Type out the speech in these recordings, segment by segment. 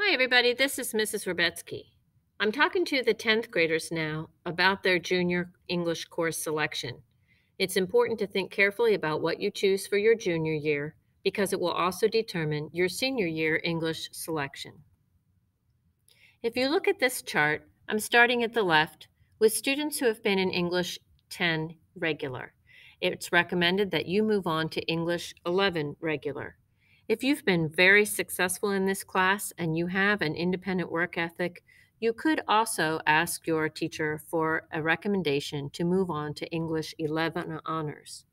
Hi, everybody. This is Mrs. Rebetsky. I'm talking to the 10th graders now about their junior English course selection. It's important to think carefully about what you choose for your junior year because it will also determine your senior year English selection. If you look at this chart, I'm starting at the left with students who have been in English 10 regular. It's recommended that you move on to English 11 regular. If you've been very successful in this class and you have an independent work ethic, you could also ask your teacher for a recommendation to move on to English 11 honors.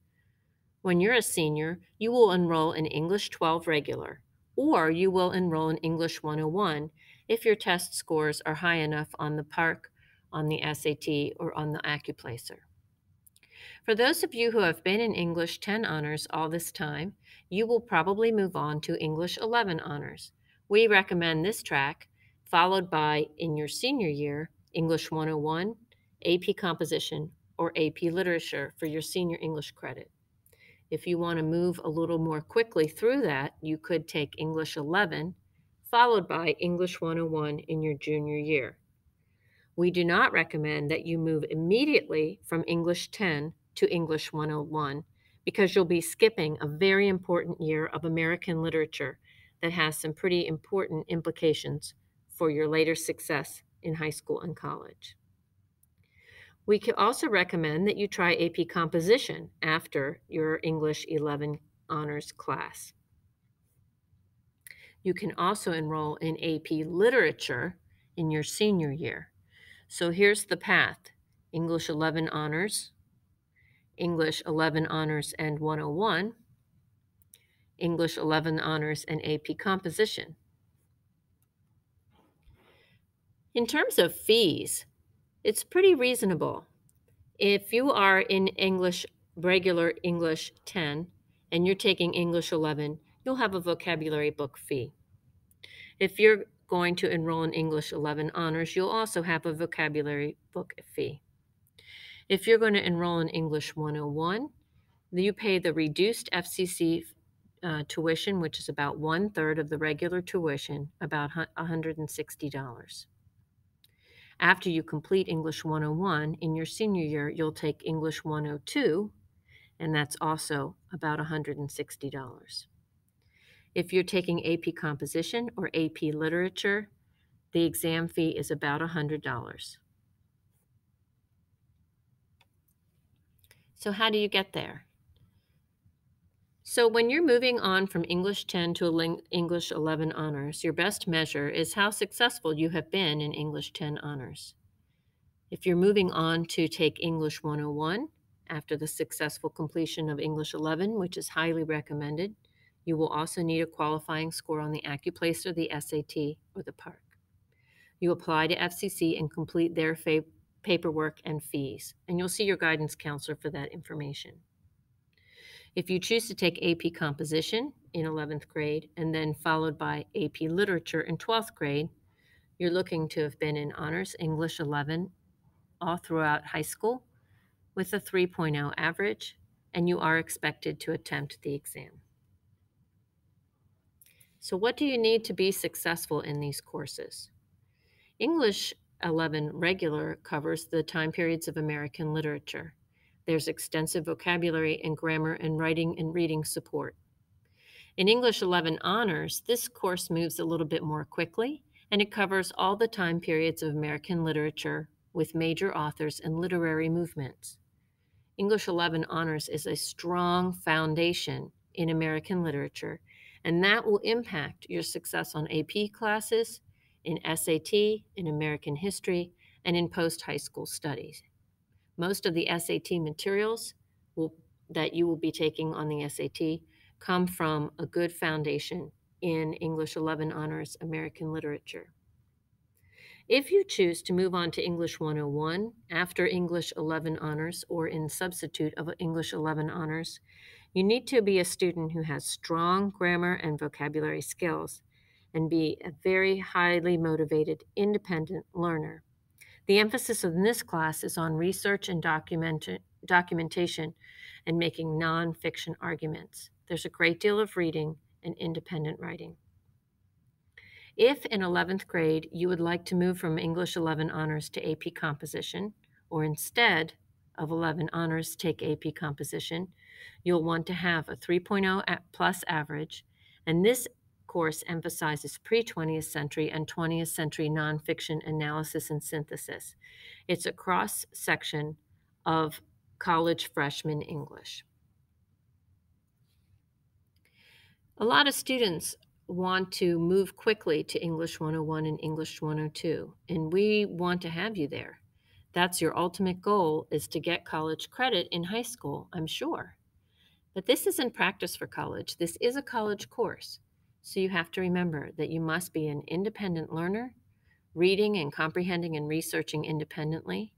When you're a senior, you will enroll in English 12 regular, or you will enroll in English 101 if your test scores are high enough on the PARCC, on the SAT, or on the AccuPlacer. For those of you who have been in English 10 honors all this time, you will probably move on to English 11 honors. We recommend this track, followed by, in your senior year, English 101, AP Composition, or AP Literature for your senior English credit. If you want to move a little more quickly through that, you could take English 11, followed by English 101 in your junior year. We do not recommend that you move immediately from English 10 to English 101 because you'll be skipping a very important year of American literature that has some pretty important implications for your later success in high school and college. We could also recommend that you try AP Composition after your English 11 honors class. You can also enroll in AP Literature in your senior year. So here's the path: English 11 honors, English 11 honors and 101, English 11 honors and AP Composition. In terms of fees, it's pretty reasonable. If you are in regular English 10 and you're taking English 11, you'll have a vocabulary book fee. If you're going to enroll in English 11 honors, you'll also have a vocabulary book fee. If you're going to enroll in English 101, you pay the reduced FCC tuition, which is about 1/3 of the regular tuition, about $160. After you complete English 101 in your senior year, you'll take English 102, and that's also about $160. If you're taking AP Composition or AP Literature, the exam fee is about $100. So how do you get there? So when you're moving on from English 10 to English 11 honors, your best measure is how successful you have been in English 10 honors. If you're moving on to take English 101 after the successful completion of English 11, which is highly recommended, you will also need a qualifying score on the AccuPlacer, the SAT, or the PARCC. You apply to FCC and complete their paperwork and fees, and you'll see your guidance counselor for that information. If you choose to take AP Composition in 11th grade and then followed by AP Literature in 12th grade, you're looking to have been in Honors English 11 all throughout high school with a 3.0 average, and you are expected to attempt the exam. So what do you need to be successful in these courses? English 11 regular covers the time periods of American literature. There's extensive vocabulary and grammar and writing and reading support. In English 11 honors, this course moves a little bit more quickly, and it covers all the time periods of American literature with major authors and literary movements. English 11 honors is a strong foundation in American literature, and that will impact your success on AP classes, in SAT, in American history, and in post-high school studies. Most of the SAT materials that you will be taking on the SAT come from a good foundation in English 11 honors American literature. If you choose to move on to English 101 after English 11 honors or in substitute of English 11 honors, you need to be a student who has strong grammar and vocabulary skills and be a very highly motivated, independent learner. The emphasis in this class is on research and documentation and making nonfiction arguments. There's a great deal of reading and independent writing. If in 11th grade you would like to move from English 11 honors to AP composition, or instead of 11 honors take AP composition, you'll want to have a 3.0 plus average, and this course emphasizes pre-20th century and 20th century nonfiction analysis and synthesis. It's a cross section of college freshman English. A lot of students want to move quickly to English 101 and English 102, and we want to have you there. That's your ultimate goal, is to get college credit in high school, I'm sure. But this isn't practice for college. This is a college course. So you have to remember that you must be an independent learner, reading and comprehending and researching independently.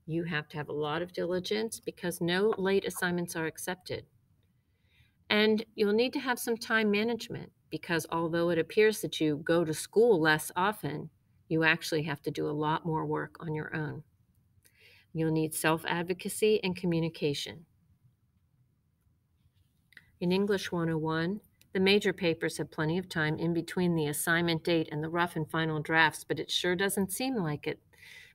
You have to have a lot of diligence because no late assignments are accepted. And you'll need to have some time management because although it appears that you go to school less often, you actually have to do a lot more work on your own. You'll need self-advocacy and communication. In English 101, the major papers have plenty of time in between the assignment date and the rough and final drafts, but it sure doesn't seem like it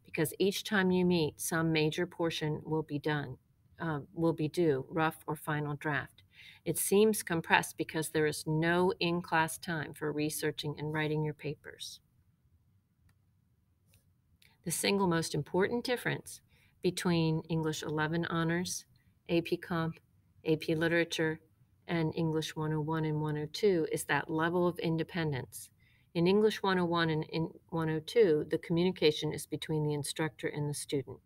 because each time you meet, some major portion will be due, rough or final draft. It seems compressed because there is no in-class time for researching and writing your papers. The single most important difference between English 11 honors, AP Comp, AP Literature, and English 101 and 102 is that level of independence. In English 101 and in 102, the communication is between the instructor and the student.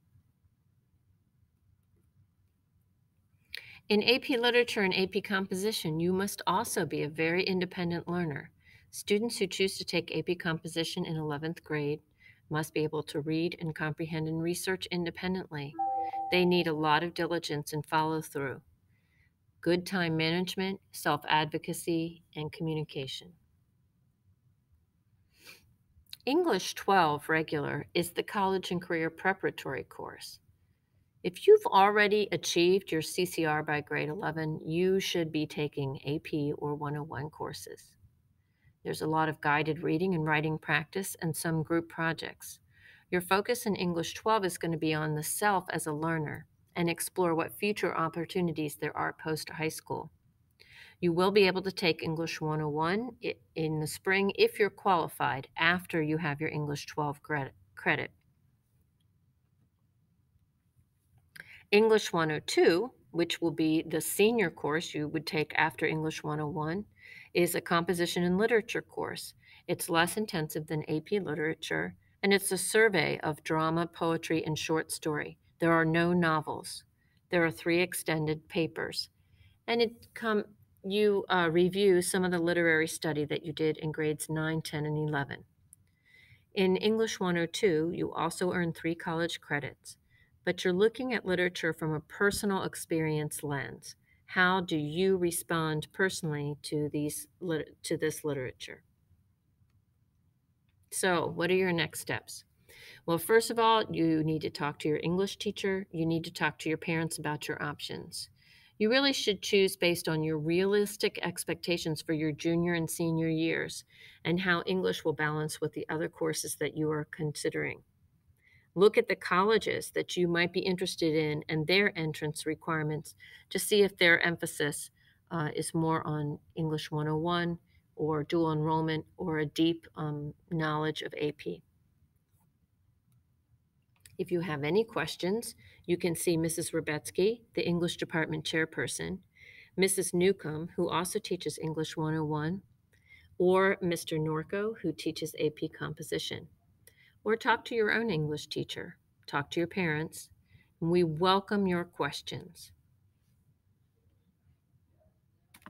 In AP Literature and AP Composition, you must also be a very independent learner. Students who choose to take AP Composition in 11th grade must be able to read and comprehend and research independently. They need a lot of diligence and follow-through, good time management, self-advocacy, and communication. English 12 regular is the college and career preparatory course. If you've already achieved your CCR by grade 11, you should be taking AP or 101 courses. There's a lot of guided reading and writing practice and some group projects. Your focus in English 12 is going to be on the self as a learner and explore what future opportunities there are post-high school. You will be able to take English 101 in the spring if you're qualified after you have your English 12 credit. English 102, which will be the senior course you would take after English 101, is a composition and literature course. It's less intensive than AP Literature, and it's a survey of drama, poetry, and short story. There are no novels. There are 3 extended papers, and you review some of the literary study that you did in grades 9, 10, and 11. In English 102, you also earn 3 college credits, but you're looking at literature from a personal experience lens. How do you respond personally to this literature? So, what are your next steps? Well, first of all, you need to talk to your English teacher. You need to talk to your parents about your options. You really should choose based on your realistic expectations for your junior and senior years and how English will balance with the other courses that you are considering. Look at the colleges that you might be interested in and their entrance requirements to see if their emphasis is more on English 101 or dual enrollment or a deep knowledge of AP. If you have any questions, you can see Mrs. Rebetsky, the English department chairperson, Mrs. Newcomb, who also teaches English 101, or Mr. Norco, who teaches AP composition. Or talk to your own English teacher, talk to your parents, and we welcome your questions.